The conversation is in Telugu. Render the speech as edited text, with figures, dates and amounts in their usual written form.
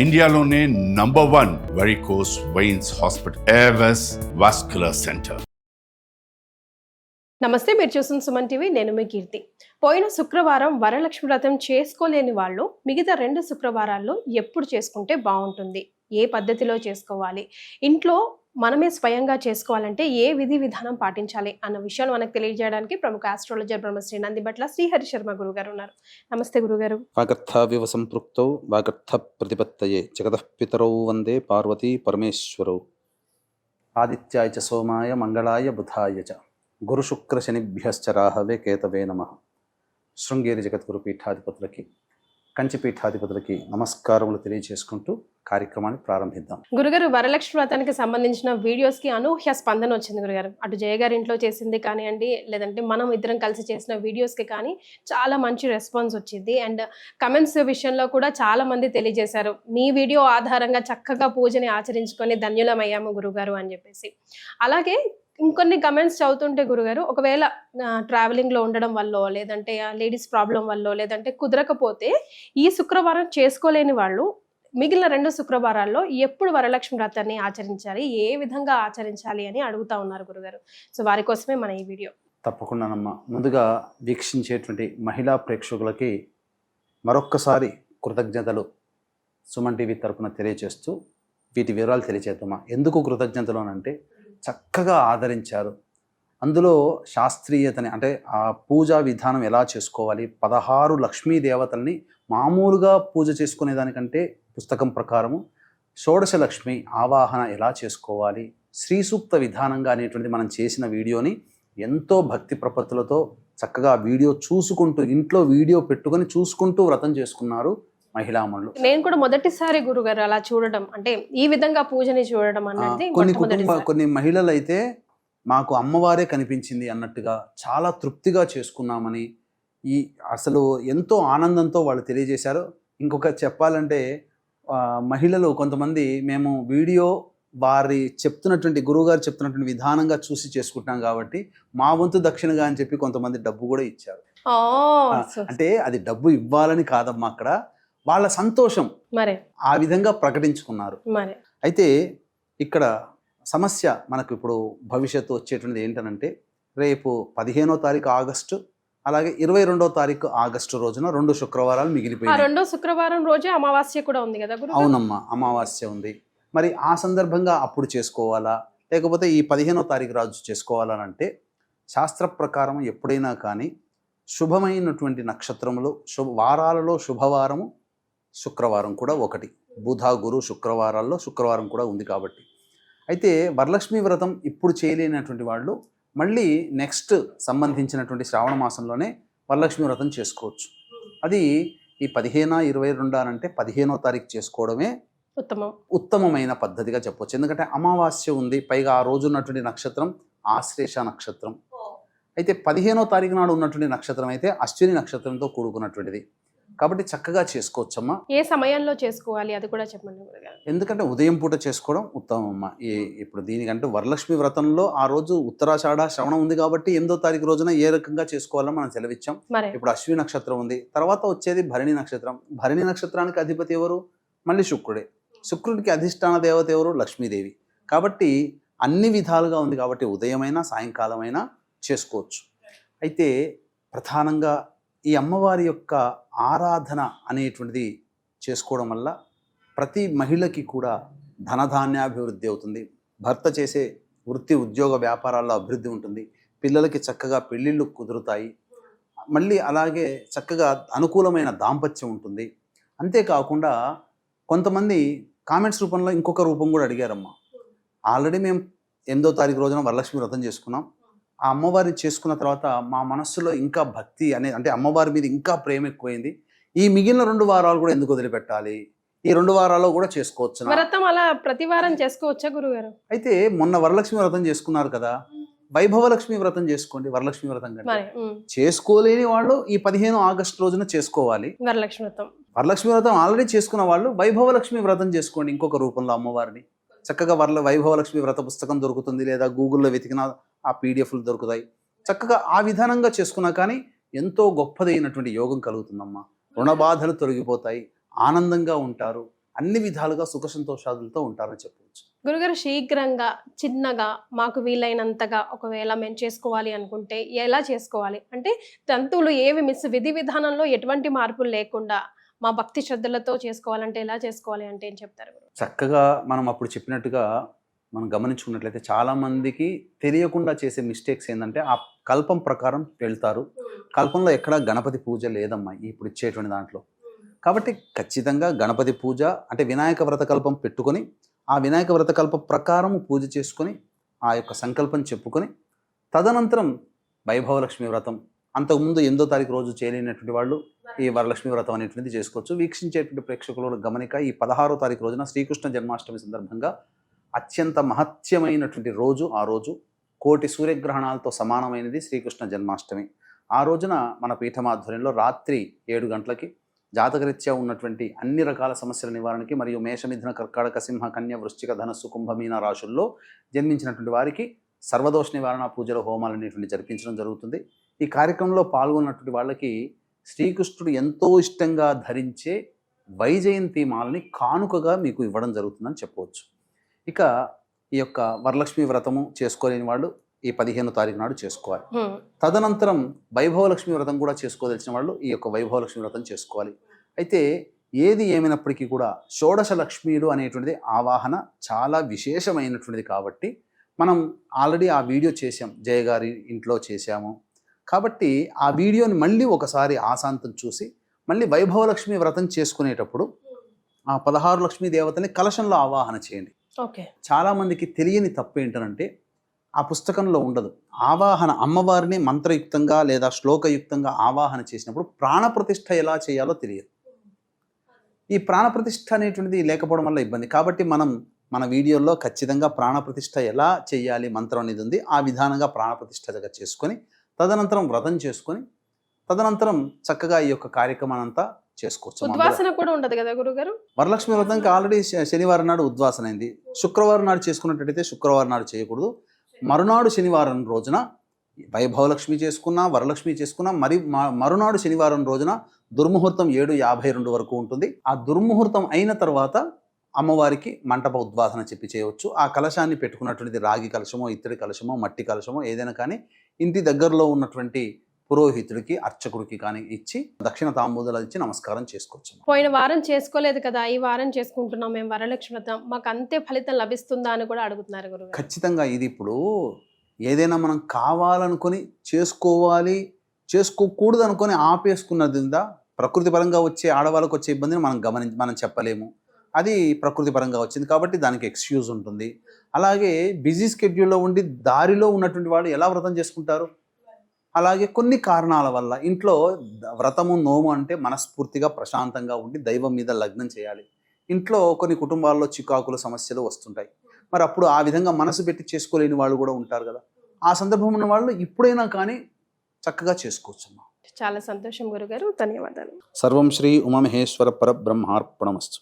ఇండియాలోనే #1 varicose veins hospital Avis vascular centre. నమస్తే, మీరు చూస్తున్న సుమన్ టీవీ. నేను మీ కీర్తి. పోయిన శుక్రవారం వరలక్ష్మి వ్రతం చేసుకోలేని వాళ్ళు మిగతా 2 శుక్రవారాల్లో ఎప్పుడు చేసుకుంటే బాగుంటుంది, ఏ పద్ధతిలో చేసుకోవాలి, ఇంట్లో మనమే స్వయంగా చేసుకోవాలంటే ఏ విధి విధానం పాటించాలి అన్న విషయాలు మనకు తెలియజేయడానికి ప్రముఖ ఆస్ట్రాలజర్ బ్రహ్మశ్రీ నందిబట్ల శ్రీహరి శర్మ గురుగారు ఉన్నారు. నమస్తే గురుగారు. వాగర్థావివ సంపృక్తౌ వాగర్థ ప్రతిపత్తయే జగతః పితరౌ వందే పార్వతీ పరమేశ్వరౌ. ఆదిత్యాయ చ సోమాయ మంగళాయ బుధాయ చ గురు శుక్ర శనిభ్యశ్చ రాహవే కేతవే నమః. శృంగేరి జగద్గురు పీఠాధిపతులకి, కంచి పీఠాధిపతులకి నమస్కారములు తెలియజేసుకుంటూ కార్యక్రమాన్ని ప్రారంభిద్దాం. గురుగారు, వరలక్ష్మి వ్రతానికి సంబంధించిన వీడియోస్ కి అనూహ్య స్పందన వచ్చింది గురుగారు. అటు జయ గారి ఇంట్లో చేసింది కానివ్వండి, లేదంటే మనం ఇద్దరం కలిసి చేసిన వీడియోస్ కి కానీ చాలా మంచి రెస్పాన్స్ వచ్చింది. అండ్ కమెంట్స్ విషయంలో కూడా చాలా మంది తెలియజేశారు, మీ వీడియో ఆధారంగా చక్కగా పూజని ఆచరించుకొని ధన్యులమయ్యాము గురుగారు అని చెప్పేసి. అలాగే ఇంకొన్ని కమెంట్స్ చదువుతుంటే గురుగారు, ఒకవేళ ట్రావెలింగ్లో ఉండడం వల్ల, లేదంటే లేడీస్ ప్రాబ్లం వల్ల, లేదంటే కుదరకపోతే ఈ శుక్రవారం చేసుకోలేని వాళ్ళు మిగిలిన 2 శుక్రవారాల్లో ఎప్పుడు వరలక్ష్మి వ్రతాన్ని ఆచరించాలి, ఏ విధంగా ఆచరించాలి అని అడుగుతా ఉన్నారు గురుగారు. సో వారి కోసమే మన ఈ వీడియో. తప్పకుండానమ్మా. ముందుగా వీక్షించేటువంటి మహిళా ప్రేక్షకులకి మరొక్కసారి కృతజ్ఞతలు సుమన్ టీవీ తరపున తెలియజేస్తూ వీటి వివరాలు తెలియజేద్దామా. ఎందుకు కృతజ్ఞతలు అంటే చక్కగా ఆదరించారు. అందులో శాస్త్రీయతని, అంటే ఆ పూజా విధానం ఎలా చేసుకోవాలి, 16 లక్ష్మీ దేవతల్ని మామూలుగా పూజ చేసుకునే దానికంటే పుస్తకం ప్రకారము షోడశ లక్ష్మి ఆవాహన ఎలా చేసుకోవాలి, శ్రీ సూక్త విధానంగా అనేటువంటిది మనం చేసిన వీడియోని ఎంతో భక్తి ప్రపత్తులతో చక్కగా వీడియో చూసుకుంటూ, ఇంట్లో వీడియో పెట్టుకొని చూసుకుంటూ వ్రతం చేసుకున్నారు మహిళామణులు. నేను కూడా మొదటిసారి గురుగారు అలా చూడడం, అంటే ఈ విధంగా పూజని చూడడం అనేది. కొన్ని మహిళలు అయితే మాకు అమ్మవారే కనిపించింది అన్నట్టుగా చాలా తృప్తిగా చేసుకున్నామని, ఈ అసలు ఎంతో ఆనందంతో వాళ్ళు తెలియజేశారు. ఇంకొక చెప్పాలంటే మహిళలు కొంతమంది, మేము వీడియో వారి చెప్తున్నటువంటి గురువుగారు చెప్తున్నటువంటి విధానంగా చూసి చేసుకుంటున్నాం కాబట్టి మా వంతు దక్షిణగా అని చెప్పి కొంతమంది డబ్బు కూడా ఇచ్చారు. అంటే అది డబ్బు ఇవ్వాలని కాదమ్మా, అక్కడ వాళ్ళ సంతోషం ఆ విధంగా ప్రకటించుకున్నారు. అయితే ఇక్కడ సమస్య మనకు ఇప్పుడు భవిష్యత్తు వచ్చేటువంటిది ఏంటనంటే, రేపు 15వ తారీఖు ఆగస్టు, అలాగే 22వ తారీఖు ఆగస్టు రోజున 2 శుక్రవారాలు మిగిలిపోయాయి. 2వ శుక్రవారం రోజే అమావాస్య కూడా ఉంది కదా గురు? అవునమ్మా, అమావాస్య ఉంది. మరి ఆ సందర్భంగా అప్పుడు చేసుకోవాలా, లేకపోతే ఈ 15వ తారీఖు రోజు చేసుకోవాలా అంటే, శాస్త్ర ప్రకారం ఎప్పుడైనా కానీ శుభమైనటువంటి నక్షత్రములు, వారాలలో శుభవారము శుక్రవారం కూడా ఒకటి. బుధ గురు శుక్రవారాల్లో శుక్రవారం కూడా ఉంది కాబట్టి. అయితే వరలక్ష్మి వ్రతం ఇప్పుడు చేయలేనటువంటి వాళ్ళు మళ్ళీ నెక్స్ట్ సంబంధించినటువంటి శ్రావణ మాసంలోనే వరలక్ష్మి వ్రతం చేసుకోవచ్చు. అది ఈ 15, 22 అంటే 15వ తారీఖు చేసుకోవడమే ఉత్తమమైన పద్ధతిగా చెప్పవచ్చు. ఎందుకంటే అమావాస్య ఉంది, పైగా ఆ రోజు ఉన్నటువంటి నక్షత్రం ఆశ్లేష నక్షత్రం. అయితే 15వ తారీఖు నాడు ఉన్నటువంటి నక్షత్రం అయితే అశ్విని నక్షత్రంతో కూడుకున్నటువంటిది కాబట్టి చక్కగా చేసుకోవచ్చమ్మా. ఏ సమయంలో చేసుకోవాలి అది కూడా చెప్పండి. ఎందుకంటే ఉదయం పూట చేసుకోవడం ఉత్తమం అమ్మా. ఇప్పుడు దీనికంటే వరలక్ష్మి వ్రతంలో ఆ రోజు ఉత్తరాషాఢ శ్రవణం ఉంది కాబట్టి 8వ తారీఖు రోజున ఏ రకంగా చేసుకోవాలో మనం సెలవిచ్చాం. ఇప్పుడు అశ్విని నక్షత్రం ఉంది, తర్వాత వచ్చేది భరణి నక్షత్రం. భరణి నక్షత్రానికి అధిపతి ఎవరు? మళ్ళీ శుక్రుడే. శుక్రుడికి అధిష్టాన దేవత ఎవరు? లక్ష్మీదేవి. కాబట్టి అన్ని విధాలుగా ఉంది కాబట్టి ఉదయమైనా సాయంకాలమైనా చేసుకోవచ్చు. అయితే ప్రధానంగా ఈ అమ్మవారి యొక్క ఆరాధన అనేటువంటిది చేసుకోవడం వల్ల ప్రతి మహిళకి కూడా ధనధాన్యాభివృద్ధి అవుతుంది, భర్త చేసే వృత్తి ఉద్యోగ వ్యాపారాల్లో అభివృద్ధి ఉంటుంది, పిల్లలకి చక్కగా పెళ్ళిళ్ళు కుదురుతాయి, మళ్ళీ అలాగే చక్కగా అనుకూలమైన దాంపత్యం ఉంటుంది. అంతేకాకుండా కొంతమంది కామెంట్స్ రూపంలో ఇంకొక రూపం కూడా అడిగారమ్మా. ఆల్రెడీ మేము 8వ తారీఖు రోజున వరలక్ష్మి వ్రతం చేసుకున్నాం, ఆ అమ్మవారిని చేసుకున్న తర్వాత మా మనస్సులో ఇంకా భక్తి అంటే అమ్మవారి మీద ఇంకా ప్రేమ ఎక్కువైంది, ఈ మిగిలిన 2 వారాలు కూడా ఎందుకు వదిలిపెట్టాలి, ఈ 2 వారాల్లో కూడా చేసుకోవచ్చు. వ్రతం అలా ప్రతి వారం చేసుకోవచ్చా గురుగారు? అయితే మొన్న వరలక్ష్మి వ్రతం చేసుకున్నారు కదా, వైభవలక్ష్మి వ్రతం చేసుకోండి. వరలక్ష్మి వ్రతం కంటే చేసుకోలేని వాళ్ళు ఈ 15 ఆగస్టు రోజున చేసుకోవాలి వరలక్ష్మి వ్రతం. వరలక్ష్మి వ్రతం ఆల్రెడీ చేసుకున్న వాళ్ళు వైభవలక్ష్మి వ్రతం చేసుకోండి, ఇంకొక రూపంలో అమ్మవారిని. చక్కగా వైభవలక్ష్మి వ్రత పుస్తకం దొరుకుతుంది, లేదా గూగుల్లో వెతికిన ఆ పీడిఎఫ్లు దొరుకుతాయి. చక్కగా ఆ విధానంగా చేసుకున్నా కానీ ఎంతో గొప్పదైనటువంటి యోగం కలుగుతుందమ్మా. రుణ బాధలు తొలగిపోతాయి, ఆనందంగా ఉంటారు, అన్ని విధాలుగా సుఖ సంతోషాలతో ఉంటారని చెప్పవచ్చు. గురుగారు శీఘ్రంగా చిన్నగా మాకు వీలైనంతగా ఒకవేళ మేము చేసుకోవాలి అనుకుంటే ఎలా చేసుకోవాలి? అంటే తంతువులు ఏవి విధి విధానంలో ఎటువంటి మార్పులు లేకుండా మా భక్తి శ్రద్ధలతో చేసుకోవాలంటే ఎలా చేసుకోవాలి అంటే ఏం చెప్తారు? చక్కగా మనం అప్పుడు చెప్పినట్టుగా మనం గమనించుకున్నట్లయితే చాలా మందికి తెలియకుండా చేసే మిస్టేక్స్ ఏంటంటే ఆ కల్పం ప్రకారం వెళ్తారు. కల్పంలో ఎక్కడా గణపతి పూజ లేదమ్మా ఇప్పుడు ఇచ్చేటువంటి దాంట్లో. కాబట్టి ఖచ్చితంగా గణపతి పూజ అంటే వినాయక వ్రత కల్పం పెట్టుకొని ఆ వినాయక వ్రత కల్ప ప్రకారం పూజ చేసుకొని ఆ యొక్క సంకల్పం చెప్పుకొని తదనంతరం వైభవలక్ష్మి వ్రతం అంతకుముందు 8వ తారీఖు రోజు చేయలేనటువంటి వాళ్ళు ఈ వరలక్ష్మి వ్రతం అనేటువంటిది చేసుకోవచ్చు. వీక్షించేటువంటి ప్రేక్షకుల గమనిక ఈ 16వ తారీఖు రోజున శ్రీకృష్ణ జన్మాష్టమి సందర్భంగా అత్యంత మహత్యమైనటువంటి రోజు. ఆ రోజు కోటి సూర్యగ్రహణాలతో సమానమైనది శ్రీకృష్ణ జన్మాష్టమి. ఆ రోజున మన పీఠమాధ్వర్యంలో రాత్రి 7 గంటలకి జాతకరీత్యా ఉన్నటువంటి అన్ని రకాల సమస్యల నివారణకి మరియు మేషమిథున కర్కాటక సింహ కన్య వృశ్చిక ధనస్సు కుంభమీన రాశుల్లో జన్మించినటువంటి వారికి సర్వదోష నివారణ పూజల హోమాలు అనేటువంటి జరిపించడం జరుగుతుంది. ఈ కార్యక్రమంలో పాల్గొన్నటువంటి వాళ్ళకి శ్రీకృష్ణుడు ఎంతో ఇష్టంగా ధరించే వైజయంతి మాలని కానుకగా మీకు ఇవ్వడం జరుగుతుందని చెప్పవచ్చు. ఇక ఈ యొక్క వరలక్ష్మి వ్రతము చేసుకోలేని వాళ్ళు ఈ 15వ తారీఖు నాడు చేసుకోవాలి. తదనంతరం వైభవలక్ష్మి వ్రతం కూడా చేసుకోదలిచిన వాళ్ళు ఈ యొక్క వైభవలక్ష్మి వ్రతం చేసుకోవాలి. అయితే ఏది ఏమైనప్పటికీ కూడా షోడశ లక్ష్మీలు అనేటువంటిది ఆవాహన చాలా విశేషమైనటువంటిది కాబట్టి మనం ఆల్రెడీ ఆ వీడియో చేసాం, జయ గారి ఇంట్లో చేశాము. కాబట్టి ఆ వీడియోని మళ్ళీ ఒకసారి ఆశాంతం చూసి మళ్ళీ వైభవలక్ష్మి వ్రతం చేసుకునేటప్పుడు ఆ 16 లక్ష్మీ దేవతని కలశంలో ఆవాహన చేయండి. చాలా మందికి తెలియని తప్పు ఏంటంటే ఆ పుస్తకంలో ఉండదు. ఆవాహన అమ్మవారిని మంత్రయుక్తంగా లేదా శ్లోకయుక్తంగా ఆవాహన చేసినప్పుడు ప్రాణప్రతిష్ఠ ఎలా చేయాలో తెలియదు. ఈ ప్రాణప్రతిష్ఠ అనేటువంటిది లేకపోవడం వల్ల ఇబ్బంది. కాబట్టి మన వీడియోలో ఖచ్చితంగా ప్రాణప్రతిష్ఠ ఎలా చేయాలి మంత్రం అనేది ఉంది. ఆ విధానంగా ప్రాణప్రతిష్ఠగా చేసుకొని తదనంతరం వ్రతం చేసుకొని తదనంతరం చక్కగా ఈ యొక్క కార్యక్రమాన్ని అంతా చేసుకోవచ్చు. ఉద్వాసన కూడా ఉండదు కదా గురుగారు? వరలక్ష్మి వ్రతంకి ఆల్రెడీ శనివారం నాడు ఉద్వాసన అయింది. శుక్రవారం నాడు చేసుకున్నట్టయితే శుక్రవారం నాడు చేయకూడదు. మరునాడు శనివారం రోజున వైభవలక్ష్మి చేసుకున్నా వరలక్ష్మి చేసుకున్నా మరునాడు శనివారం రోజున దుర్ముహూర్తం 7:52 వరకు ఉంటుంది. ఆ దుర్ముహూర్తం అయిన తర్వాత అమ్మవారికి మంటప ఉద్వాసన చెప్పి చేయవచ్చు. ఆ కలశాన్ని పెట్టుకున్నటువంటిది రాగి కలశమో ఇత్తడి కలశమో మట్టి కలశమో ఏదైనా కానీ ఇంటి దగ్గరలో ఉన్నటువంటి పురోహితుడికి అర్చకుడికి కానీ ఇచ్చి దక్షిణ తాంబూలాలు ఇచ్చి నమస్కారం చేసుకోవచ్చు. పోయిన వారం చేసుకోలేదు కదా, ఈ వారం చేసుకుంటున్నాం మేము వరలక్ష్మి వ్రతం, మాకు అంతే ఫలితం లభిస్తుందా అని కూడా అడుగుతున్నారు గురుగారు. ఖచ్చితంగా ఇది ఇప్పుడు ఏదైనా మనం కావాలనుకొని చేసుకోవాలి చేసుకోకూడదు అనుకొని ఆపేసుకున్నది ఉందా, ప్రకృతి పరంగా వచ్చే ఆడవాళ్ళకు వచ్చే ఇబ్బందిని మనం చెప్పలేము. అది ప్రకృతి పరంగా వచ్చింది కాబట్టి దానికి ఎక్స్క్యూజ్ ఉంటుంది. అలాగే బిజీ స్కెడ్యూల్లో ఉండి దారిలో ఉన్నటువంటి వాళ్ళు ఎలా వ్రతం చేసుకుంటారు? అలాగే కొన్ని కారణాల వల్ల ఇంట్లో వ్రతము నోము అంటే మనస్ఫూర్తిగా ప్రశాంతంగా ఉండి దైవం మీద లగ్నం చేయాలి. ఇంట్లో కొన్ని కుటుంబాల్లో చికాకుల సమస్యలు వస్తుంటాయి. మరి అప్పుడు ఆ విధంగా మనసు పెట్టి చేసుకోలేని వాళ్ళు కూడా ఉంటారు కదా. ఆ సందర్భం ఉన్న వాళ్ళు ఇప్పుడైనా కానీ చక్కగా చేసుకోవచ్చు. చాలా సంతోషం గురుగారు, ధన్యవాదాలు. సర్వం శ్రీ ఉమామహేశ్వర పరబ్రహ్మార్పణమస్తు.